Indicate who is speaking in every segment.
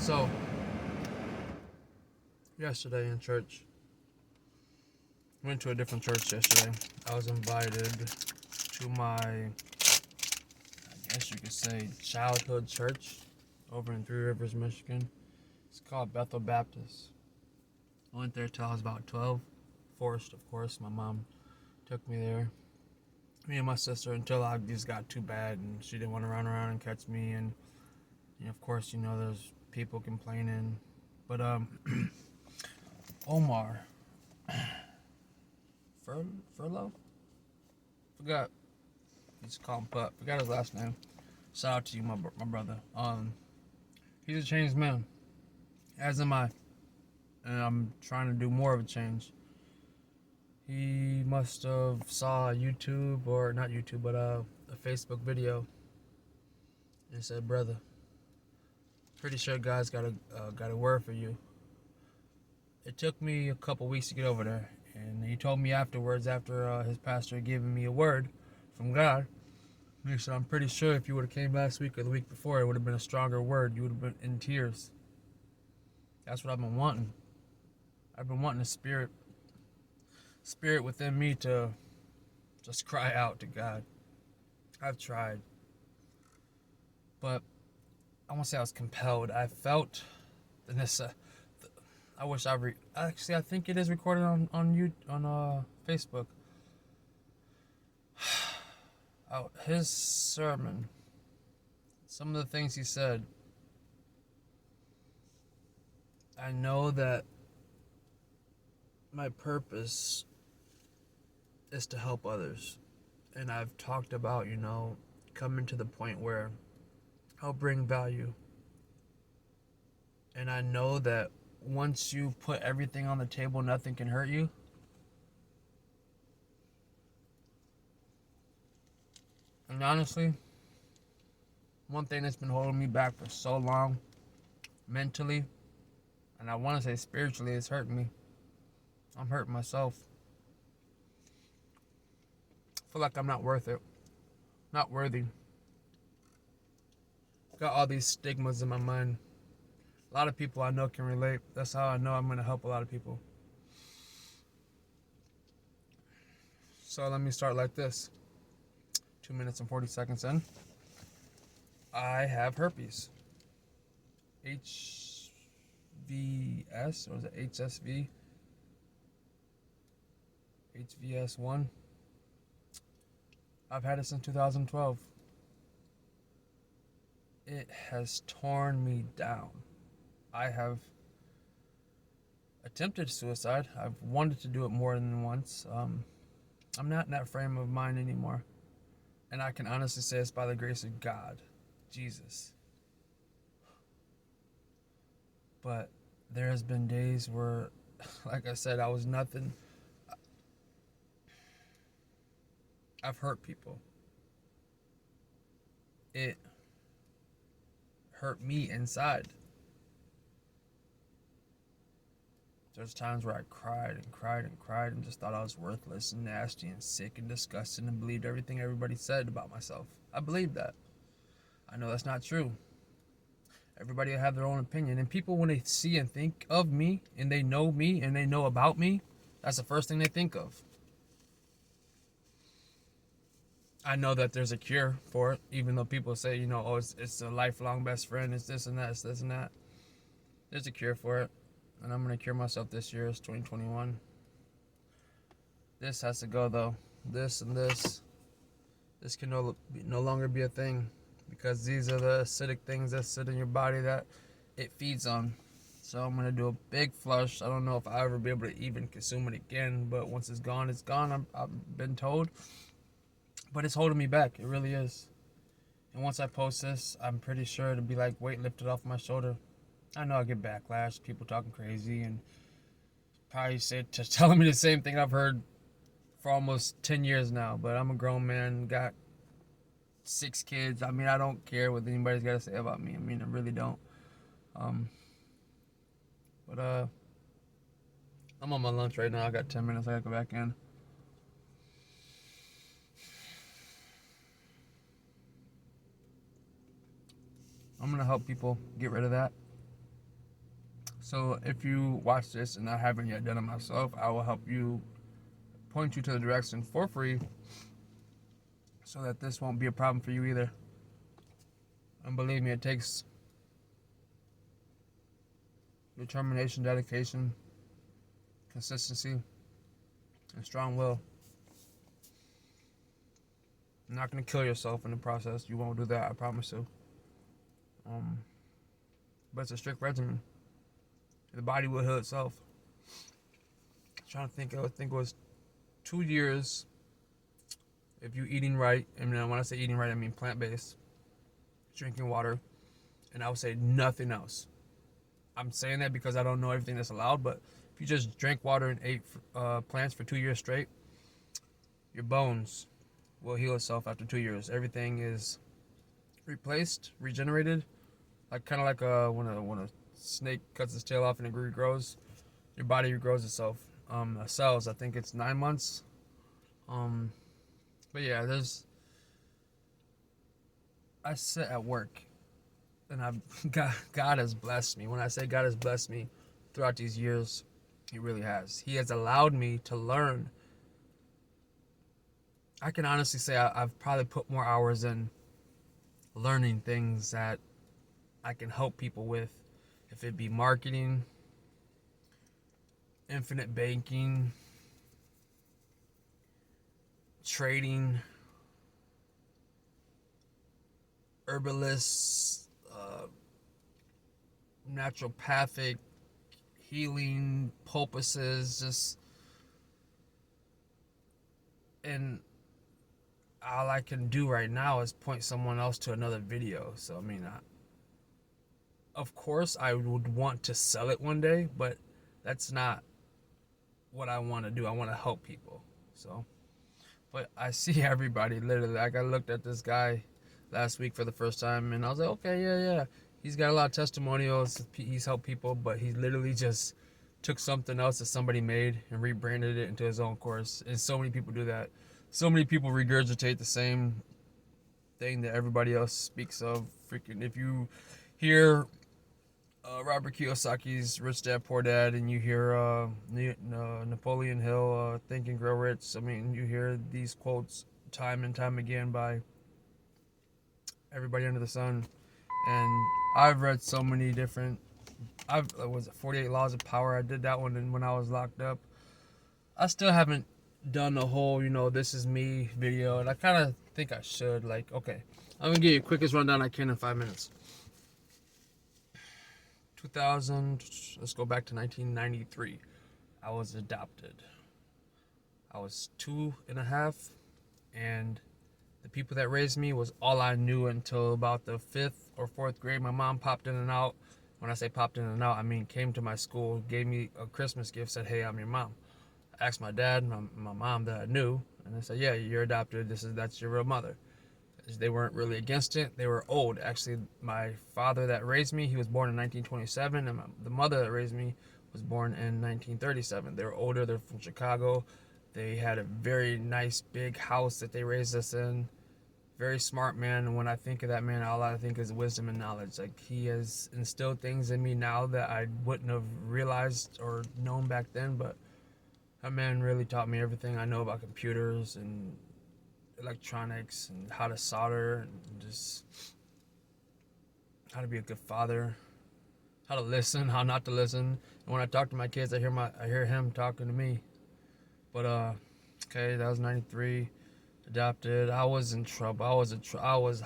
Speaker 1: So, yesterday in church, went to a different church yesterday. I was invited to my, I guess you could say, childhood church over in Three Rivers, Michigan. It's called Bethel Baptist. I went there till I was about 12. Forced, of course. My mom took me there. Me and my sister until I just got too bad and she didn't want to run around and catch me. And of course, there's people complaining. But Omar Furlow? Forgot. Just call him Pup. Forgot his last name. Shout out to you, my brother. He's a changed man, as am I, and I'm trying to do more of a change. He must have saw YouTube, or not YouTube, but a Facebook video, and said, "Brother, pretty sure God's got a word for you." It took me a couple weeks to get over there, and he told me afterwards, after his pastor had given me a word from God. He said, "I'm pretty sure if you would have came last week or the week before, it would have been a stronger word. You would have been in tears." That's what I've been wanting. I've been wanting a spirit within me to just cry out to God. I've tried, but I won't say I was compelled. I felt the necessity. I wish actually I think it is recorded on Facebook. His sermon, some of the things he said, I know that my purpose is to help others. And I've talked about, coming to the point where I'll bring value. And I know that once you put everything on the table, nothing can hurt you. And honestly, one thing that's been holding me back for so long, mentally, and I want to say spiritually, it's hurting me. I'm hurting myself. I feel like I'm not worth it. Not worthy. Got all these stigmas in my mind. A lot of people I know can relate. That's how I know I'm going to help a lot of people. So let me start like this. 2 minutes and 40 seconds in. I have herpes. HVS, or is it HSV? HVS1. I've had it since 2012. It has torn me down. I have attempted suicide. I've wanted to do it more than once. I'm not in that frame of mind anymore. And I can honestly say it's by the grace of God, Jesus. But there has been days where, like I said, I was nothing. I've hurt people. It hurt me inside. There's times where I cried and just thought I was worthless and nasty and sick and disgusting and believed everything everybody said about myself. I believed that. I know that's not true. Everybody will have their own opinion. And people, when they see and think of me and they know about me, that's the first thing they think of. I know that there's a cure for it, even though people say, oh, it's a lifelong best friend, it's this and that, it's this and that. There's a cure for it. And I'm going to cure myself this year. It's 2021. This has to go, though. This and this. This can no longer be a thing. Because these are the acidic things that sit in your body that it feeds on. So I'm going to do a big flush. I don't know if I'll ever be able to even consume it again. But once it's gone, it's gone. I've been told. But it's holding me back. It really is. And once I post this, I'm pretty sure it'll be like weight lifted off my shoulder. I know I get backlash, people talking crazy, and probably telling me the same thing I've heard for almost 10 years now. But I'm a grown man, got 6 kids. I mean, I don't care what anybody's got to say about me. I mean, I really don't. But I'm on my lunch right now. I got 10 minutes. I gotta go back in. I'm gonna help people get rid of that. So if you watch this and I haven't yet done it myself, I will help you point you to the direction for free so that this won't be a problem for you either. And believe me, it takes determination, dedication, consistency, and strong will. You're not going to kill yourself in the process. You won't do that, I promise you. But it's a strict regimen. The body will heal itself. I'm trying to think, I think it was 2 years if you eating right. And when I say eating right, I mean plant-based, drinking water, and I would say nothing else. I'm saying that because I don't know everything that's allowed, but if you just drank water and ate plants for 2 years straight, your bones will heal itself after 2 years. Everything is replaced, regenerated, like kind of like when a snake cuts its tail off and it regrows, your body regrows itself. Cells, I think it's 9 months. But yeah, I sit at work, and God has blessed me. When I say God has blessed me throughout these years, He really has. He has allowed me to learn. I can honestly say I've probably put more hours in learning things that I can help people with, if it be marketing, infinite banking, trading, herbalists, naturopathic, healing, poultices, just, and all I can do right now is point someone else to another video. So, I mean, of course, I would want to sell it one day, but that's not what I want to do. I want to help people. So, but I see everybody literally. Like, I looked at this guy last week for the first time, and I was like, okay, yeah. He's got a lot of testimonials. He's helped people, but he literally just took something else that somebody made and rebranded it into his own course. And so many people do that. So many people regurgitate the same thing that everybody else speaks of. Freaking, if you hear Robert Kiyosaki's Rich Dad Poor Dad, and you hear Napoleon Hill, Think and Grow Rich, I mean, you hear these quotes time and time again by everybody under the sun. And I've read so many different. Was it 48 Laws of Power? I did that one when I was locked up. I still haven't done the whole, this is me video, and I kind of think I should. Like, okay, I'm gonna give you the quickest rundown I can in 5 minutes. 2000. Let's go back to 1993. I was adopted. I was 2.5, and the people that raised me was all I knew until about the 5th or 4th grade. My mom popped in and out. When I say popped in and out, I mean came to my school, gave me a Christmas gift, said, hey, I'm your mom. I asked my dad and my mom that I knew, and they said, yeah, you're adopted. That's your real mother. They weren't really against it. They were old. Actually, my father that raised me, he was born in 1927, and the mother that raised me was born in 1937. They were older. They're from Chicago. They had a very nice big house that they raised us in. Very smart man. And when I think of that man, all I think is wisdom and knowledge. Like, he has instilled things in me now that I wouldn't have realized or known back then. But that man really taught me everything I know about computers and electronics and how to solder and just how to be a good father, how to listen, how not to listen. And when I talk to my kids, I hear him talking to me. But okay, that was 93. Adopted. I was in trouble. I was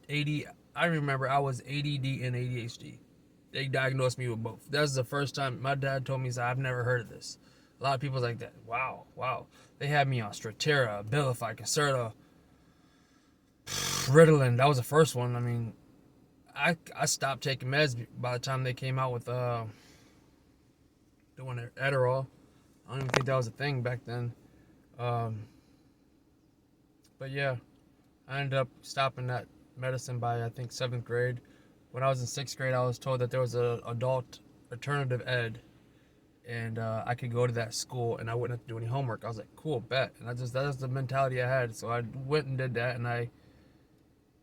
Speaker 1: 80. I remember I was ADD and ADHD. They diagnosed me with both. That's the first time my dad told me, I've never heard of this. A lot of people like that. Wow. They had me on Strattera, Abilify, Concerta, Ritalin. That was the first one. I mean, I stopped taking meds by the time they came out with the one Adderall. I don't even think that was a thing back then. But yeah, I ended up stopping that medicine by, I think, 7th grade. When I was in 6th grade, I was told that there was an adult alternative ed, and I could go to that school and I wouldn't have to do any homework. I was like, cool, bet. And that was the mentality I had. So I went and did that, and I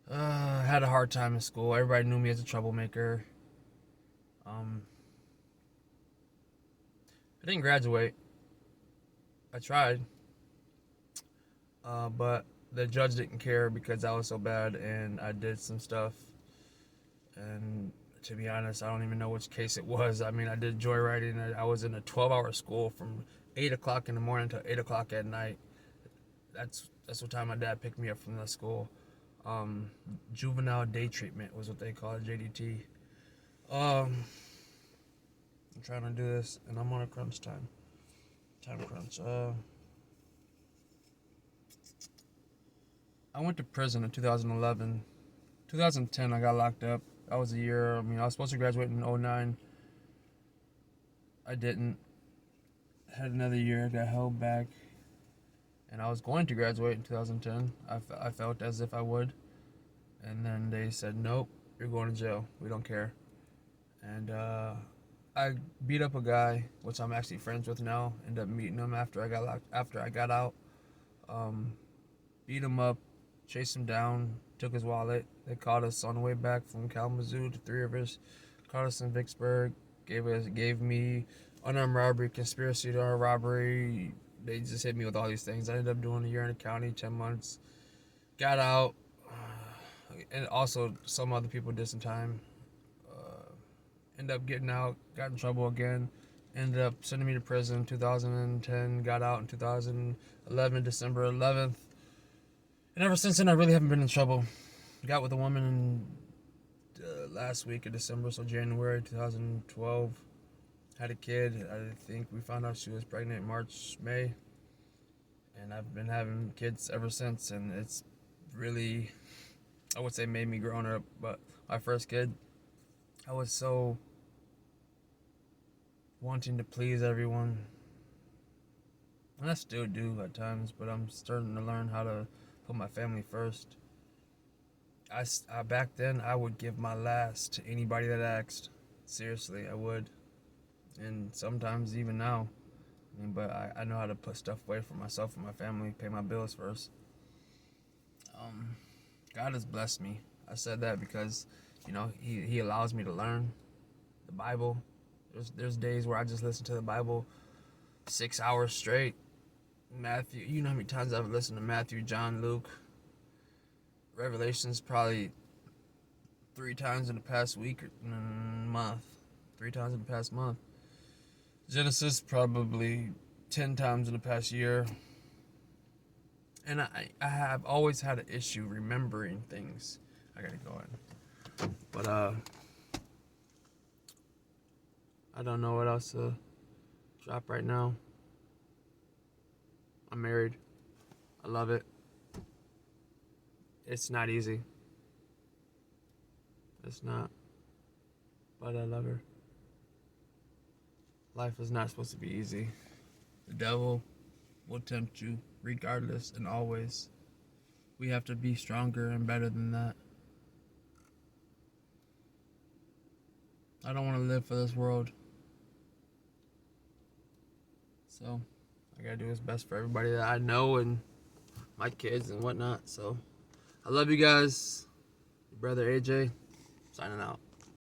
Speaker 1: had a hard time in school. Everybody knew me as a troublemaker. I didn't graduate. I tried, but the judge didn't care because I was so bad and I did some stuff. And to be honest, I don't even know which case it was. I mean, I did joyriding. I was in a 12-hour school from 8 o'clock in the morning to 8 o'clock at night. That's what time my dad picked me up from the school. Juvenile day treatment was what they call it, JDT. I'm trying to do this, and I'm on a crunch time. Time crunch. I went to prison in 2011. 2010, I got locked up. That was a year. I mean, I was supposed to graduate in 09. I didn't. Had another year, got held back. And I was going to graduate in 2010. I felt as if I would. And then they said, nope, you're going to jail. We don't care. And I beat up a guy, which I'm actually friends with now. Ended up meeting him after I got out. Beat him up, chased him down, took his wallet. They caught us on the way back from Kalamazoo to Three Rivers. Caught us in Vicksburg. Gave me unarmed robbery, conspiracy to armed robbery. They just hit me with all these things. I ended up doing a year in the county, 10 months. Got out. And also some other people did some time. Ended up getting out. Got in trouble again. Ended up sending me to prison in 2010. Got out in 2011, December 11th. And ever since then, I really haven't been in trouble. Got with a woman last week of December, so January 2012. Had a kid. I think we found out she was pregnant March, May. And I've been having kids ever since. And it's really, I would say, made me grown up. But my first kid, I was so wanting to please everyone. And I still do at times, but I'm starting to learn how to put my family first. I back then, I would give my last to anybody that asked. Seriously, I would. And sometimes even now. I mean, but I know how to put stuff away for myself and my family, pay my bills first. God has blessed me. I said that because, he allows me to learn the Bible. There's days where I just listen to the Bible 6 hours straight. Matthew, you know how many times I've listened to Matthew, John, Luke, Revelations probably 3 times in the past week or month. 3 times in the past month. Genesis probably 10 times in the past year. And I have always had an issue remembering things. I gotta go in. But I don't know what else to drop right now. I'm married. I love it. It's not easy. It's not. But I love her. Life is not supposed to be easy. The devil will tempt you regardless and always. We have to be stronger and better than that. I don't want to live for this world. So, I gotta do what's best for everybody that I know and my kids and whatnot. So, I love you guys. Your brother AJ, signing out.